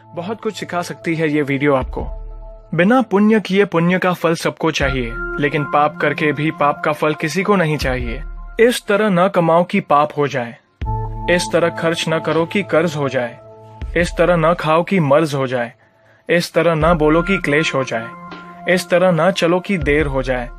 बहुत कुछ सिखा सकती है ये वीडियो आपको। बिना पुण्य किए पुण्य का फल सबको चाहिए, लेकिन पाप करके भी पाप का फल किसी को नहीं चाहिए। इस तरह न कमाओ कि पाप हो जाए, इस तरह खर्च न करो कि कर्ज हो जाए, इस तरह न खाओ कि मर्ज हो जाए, इस तरह न बोलो कि क्लेश हो जाए, इस तरह न चलो कि देर हो जाए,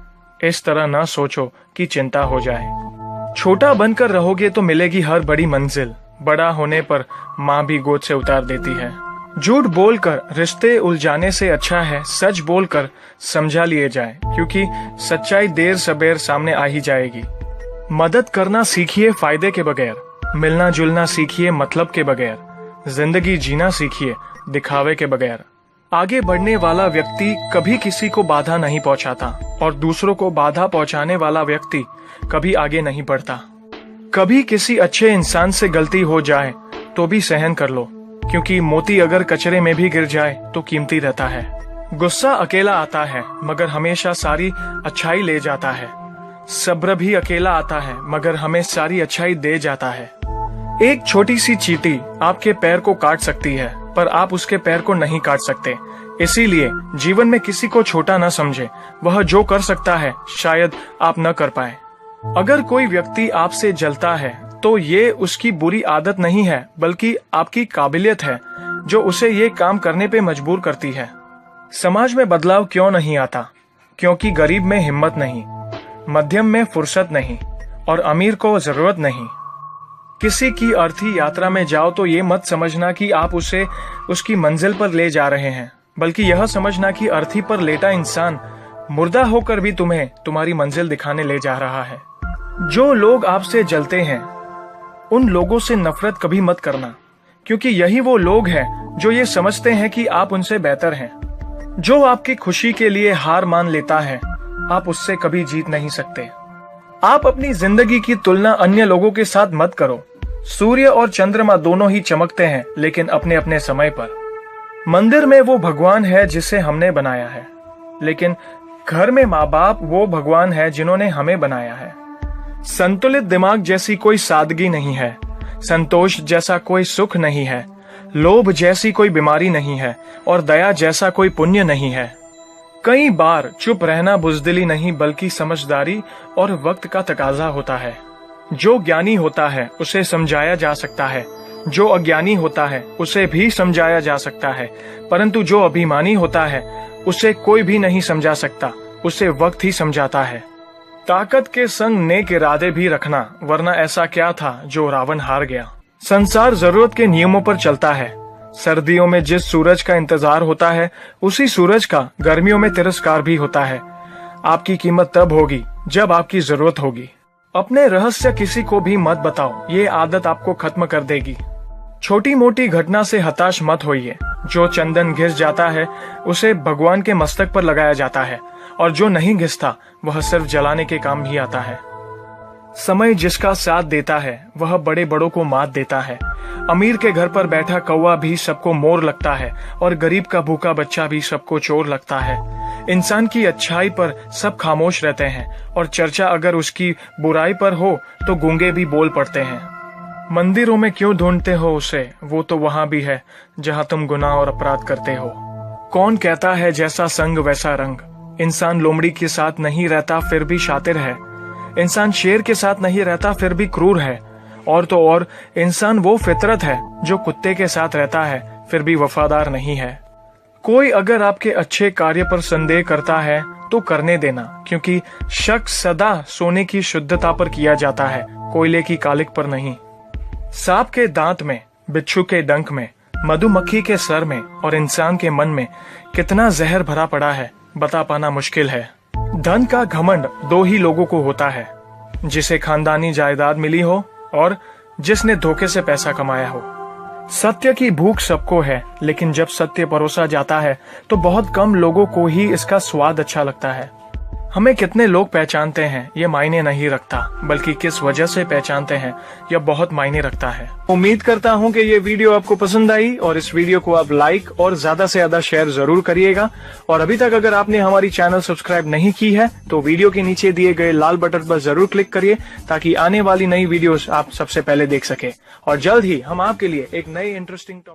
इस तरह न सोचो कि चिंता हो जाए। छोटा बनकर रहोगे तो मिलेगी हर बड़ी मंजिल, बड़ा होने पर माँ भी गोद से उतार देती है। झूठ बोलकर रिश्ते उलझाने से अच्छा है सच बोलकर समझा लिए जाए, क्योंकि सच्चाई देर सबेर सामने आ ही जाएगी। मदद करना सीखिए फायदे के बगैर, मिलना जुलना सीखिए मतलब के बगैर, जिंदगी जीना सीखिए दिखावे के बगैर। आगे बढ़ने वाला व्यक्ति कभी किसी को बाधा नहीं पहुंचाता और दूसरों को बाधा पहुंचाने वाला व्यक्ति कभी आगे नहीं बढ़ता। कभी किसी अच्छे इंसान से गलती हो जाए तो भी सहन कर लो, क्योंकि मोती अगर कचरे में भी गिर जाए तो कीमती रहता है। गुस्सा अकेला आता है मगर हमेशा सारी अच्छाई ले जाता है। सब्र भी अकेला आता है मगर हमें सारी अच्छाई दे जाता है। एक छोटी सी चींटी आपके पैर को काट सकती है पर आप उसके पैर को नहीं काट सकते। इसीलिए जीवन में किसी को छोटा न समझे, वह जो कर सकता है शायद आप न कर पाए। अगर कोई व्यक्ति आपसे जलता है तो ये उसकी बुरी आदत नहीं है, बल्कि आपकी काबिलियत है जो उसे ये काम करने पे मजबूर करती है। समाज में बदलाव क्यों नहीं आता? क्योंकि गरीब में हिम्मत नहीं, मध्यम में फुर्सत नहीं और अमीर को जरूरत नहीं। किसी की अर्थी यात्रा में जाओ तो ये मत समझना कि आप उसे उसकी मंजिल पर ले जा रहे हैं, बल्कि यह समझना कि अर्थी पर लेटा इंसान मुर्दा होकर भी तुम्हें तुम्हारी मंजिल दिखाने ले जा रहा है। जो लोग आपसे जलते हैं उन लोगों से नफरत कभी मत करना, क्योंकि यही वो लोग हैं जो ये समझते हैं कि आप उनसे बेहतर हैं। जो आपकी खुशी के लिए हार मान लेता है आप उससे कभी जीत नहीं सकते। आप अपनी जिंदगी की तुलना अन्य लोगों के साथ मत करो। सूर्य और चंद्रमा दोनों ही चमकते हैं, लेकिन अपने अपने समय पर। मंदिर में वो भगवान है जिसे हमने बनाया है, लेकिन घर में माँ बाप वो भगवान है जिन्होंने हमें बनाया है। संतुलित दिमाग जैसी कोई सादगी नहीं है, संतोष जैसा कोई सुख नहीं है, लोभ जैसी कोई बीमारी नहीं है और दया जैसा कोई पुण्य नहीं है। कई बार चुप रहना बुजदिली नहीं बल्कि समझदारी और वक्त का तकाजा होता है। जो ज्ञानी होता है उसे समझाया जा सकता है, जो अज्ञानी होता है उसे भी समझाया जा सकता है, परंतु जो अभिमानी होता है उसे कोई भी नहीं समझा सकता, उसे वक्त ही समझाता है। ताकत के संग नेक इरादे भी रखना, वरना ऐसा क्या था जो रावण हार गया। संसार जरूरत के नियमों पर चलता है। सर्दियों में जिस सूरज का इंतजार होता है उसी सूरज का गर्मियों में तिरस्कार भी होता है। आपकी कीमत तब होगी जब आपकी जरूरत होगी। अपने रहस्य किसी को भी मत बताओ, ये आदत आपको खत्म कर देगी। छोटी मोटी घटना से हताश मत होइए। जो चंदन घिस जाता है उसे भगवान के मस्तक पर लगाया जाता है और जो नहीं घिसता वह सिर्फ जलाने के काम भी आता है। समय जिसका साथ देता है वह बड़े बड़ों को मात देता है। अमीर के घर पर बैठा कौवा भी सबको मोर लगता है और गरीब का भूखा बच्चा भी सबको चोर लगता है। इंसान की अच्छाई पर सब खामोश रहते हैं और चर्चा अगर उसकी बुराई पर हो तो गूंगे भी बोल पड़ते हैं। मंदिरों में क्यों ढूंढते हो उसे, वो तो वहां भी है जहां तुम गुनाह और अपराध करते हो। कौन कहता है जैसा संग वैसा रंग। इंसान लोमड़ी के साथ नहीं रहता फिर भी शातिर है। इंसान शेर के साथ नहीं रहता फिर भी क्रूर है। और तो और इंसान वो फितरत है जो कुत्ते के साथ रहता है फिर भी वफादार नहीं है। कोई अगर आपके अच्छे कार्य पर संदेह करता है तो करने देना, क्योंकि शक सदा सोने की शुद्धता पर किया जाता है, कोयले की कालिक पर नहीं। सांप के दांत में, बिच्छू के डंक में, मधुमक्खी के सर में और इंसान के मन में कितना जहर भरा पड़ा है बता पाना मुश्किल है। धन का घमंड दो ही लोगों को होता है, जिसे खानदानी जायदाद मिली हो और जिसने धोखे से पैसा कमाया हो। सत्य की भूख सबको है, लेकिन जब सत्य परोसा जाता है तो बहुत कम लोगों को ही इसका स्वाद अच्छा लगता है। हमें कितने लोग पहचानते हैं ये मायने नहीं रखता, बल्कि किस वजह से पहचानते हैं यह बहुत मायने रखता है। उम्मीद करता हूं कि ये वीडियो आपको पसंद आई और इस वीडियो को आप लाइक और ज्यादा से ज्यादा शेयर जरूर करिएगा। और अभी तक अगर आपने हमारी चैनल सब्सक्राइब नहीं की है तो वीडियो के नीचे दिए गए लाल बटन पर जरूर क्लिक करिए, ताकि आने वाली नई वीडियोस आप सबसे पहले देख सके। और जल्द ही हम आपके लिए एक नई इंटरेस्टिंग टॉपिक